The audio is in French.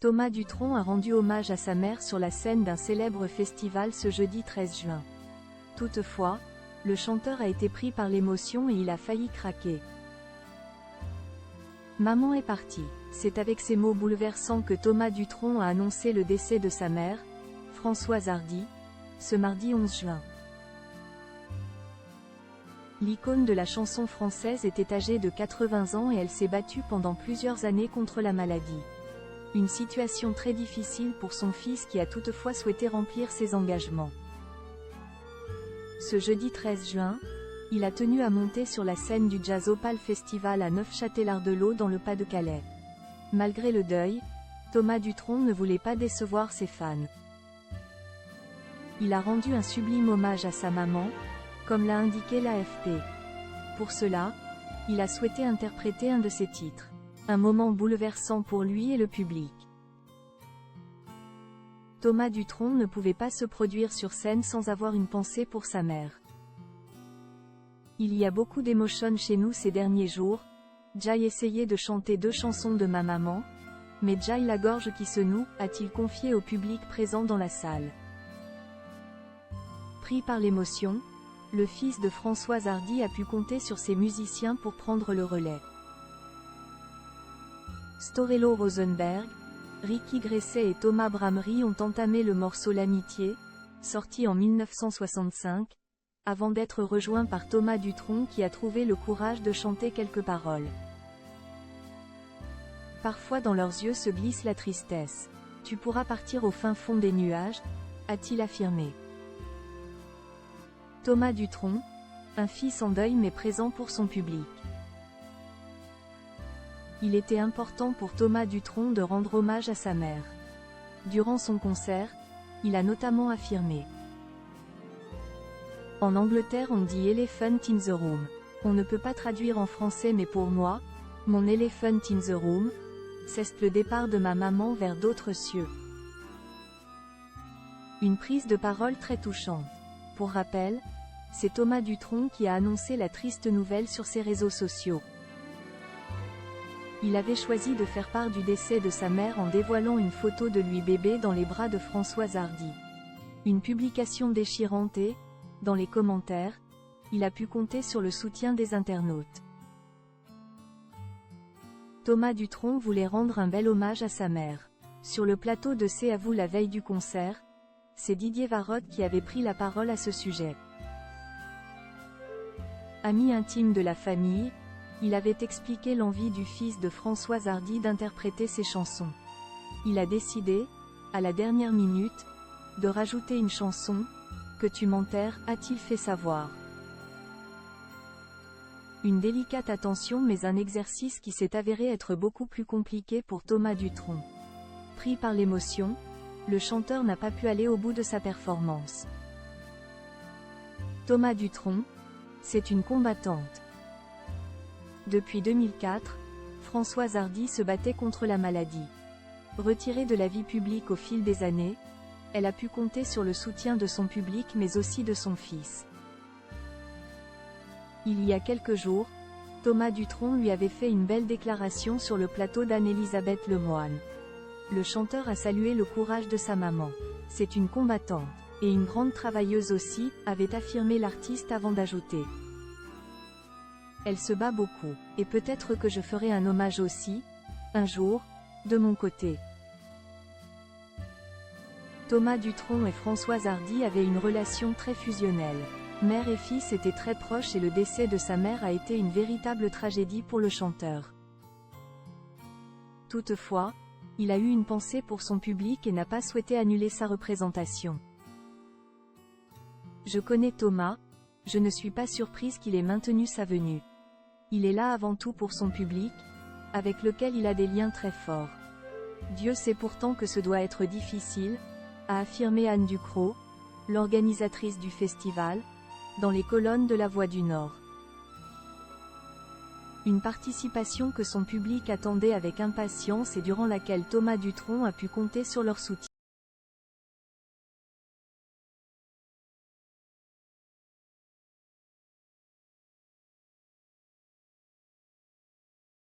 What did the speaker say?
Thomas Dutronc a rendu hommage à sa mère sur la scène d'un célèbre festival ce jeudi 13 juin. Toutefois, le chanteur a été pris par l'émotion et il a failli craquer. Maman est partie. C'est avec ces mots bouleversants que Thomas Dutronc a annoncé le décès de sa mère, Françoise Hardy, ce mardi 11 juin. L'icône de la chanson française était âgée de 80 ans et elle s'est battue pendant plusieurs années contre la maladie. Une situation très difficile pour son fils qui a toutefois souhaité remplir ses engagements. Ce jeudi 13 juin, il a tenu à monter sur la scène du Jazz Opal Festival à Neufchâtel-Ardelot dans le Pas-de-Calais. Malgré le deuil, Thomas Dutronc ne voulait pas décevoir ses fans. Il a rendu un sublime hommage à sa maman, comme l'a indiqué l'AFP. Pour cela, il a souhaité interpréter un de ses titres. Un moment bouleversant pour lui et le public. Thomas Dutronc ne pouvait pas se produire sur scène sans avoir une pensée pour sa mère. Il y a beaucoup d'émotions chez nous ces derniers jours. J'ai essayé de chanter 2 chansons de ma maman, mais j'ai la gorge qui se noue, a-t-il confié au public présent dans la salle. Pris par l'émotion, le fils de Françoise Hardy a pu compter sur ses musiciens pour prendre le relais. Storello Rosenberg, Ricky Gresset et Thomas Bramery ont entamé le morceau L'Amitié, sorti en 1965, avant d'être rejoints par Thomas Dutronc qui a trouvé le courage de chanter quelques paroles. Parfois dans leurs yeux se glisse la tristesse. Tu pourras partir au fin fond des nuages, a-t-il affirmé. Thomas Dutronc, un fils en deuil mais présent pour son public. Il était important pour Thomas Dutronc de rendre hommage à sa mère. Durant son concert, il a notamment affirmé. En Angleterre on dit Elephant in the room. On ne peut pas traduire en français mais pour moi, mon Elephant in the room, c'est le départ de ma maman vers d'autres cieux. Une prise de parole très touchante. Pour rappel, c'est Thomas Dutronc qui a annoncé la triste nouvelle sur ses réseaux sociaux. Il avait choisi de faire part du décès de sa mère en dévoilant une photo de lui bébé dans les bras de Françoise Hardy. Une publication déchirante et, dans les commentaires, il a pu compter sur le soutien des internautes. Thomas Dutronc voulait rendre un bel hommage à sa mère. Sur le plateau de C'est à vous la veille du concert, c'est Didier Varod qui avait pris la parole à ce sujet. Ami intime de la famille, il avait expliqué l'envie du fils de Françoise Hardy d'interpréter ses chansons. Il a décidé, à la dernière minute, de rajouter une chanson, Que tu m'enterres, a-t-il fait savoir. Une délicate attention mais un exercice qui s'est avéré être beaucoup plus compliqué pour Thomas Dutronc. Pris par l'émotion, le chanteur n'a pas pu aller au bout de sa performance. Thomas Dutronc, c'est une combattante. Depuis 2004, Françoise Hardy se battait contre la maladie. Retirée de la vie publique au fil des années, elle a pu compter sur le soutien de son public mais aussi de son fils. Il y a quelques jours, Thomas Dutronc lui avait fait une belle déclaration sur le plateau d'Anne-Elisabeth Lemoine. Le chanteur a salué le courage de sa maman. C'est une combattante, et une grande travailleuse aussi, avait affirmé l'artiste avant d'ajouter. Elle se bat beaucoup, et peut-être que je ferai un hommage aussi, un jour, de mon côté. Thomas Dutronc et Françoise Hardy avaient une relation très fusionnelle. Mère et fils étaient très proches et le décès de sa mère a été une véritable tragédie pour le chanteur. Toutefois, il a eu une pensée pour son public et n'a pas souhaité annuler sa représentation. Je connais Thomas, je ne suis pas surprise qu'il ait maintenu sa venue. Il est là avant tout pour son public, avec lequel il a des liens très forts. Dieu sait pourtant que ce doit être difficile, a affirmé Anne Ducrot, l'organisatrice du festival, dans les colonnes de La Voix du Nord. Une participation que son public attendait avec impatience et durant laquelle Thomas Dutronc a pu compter sur leur soutien.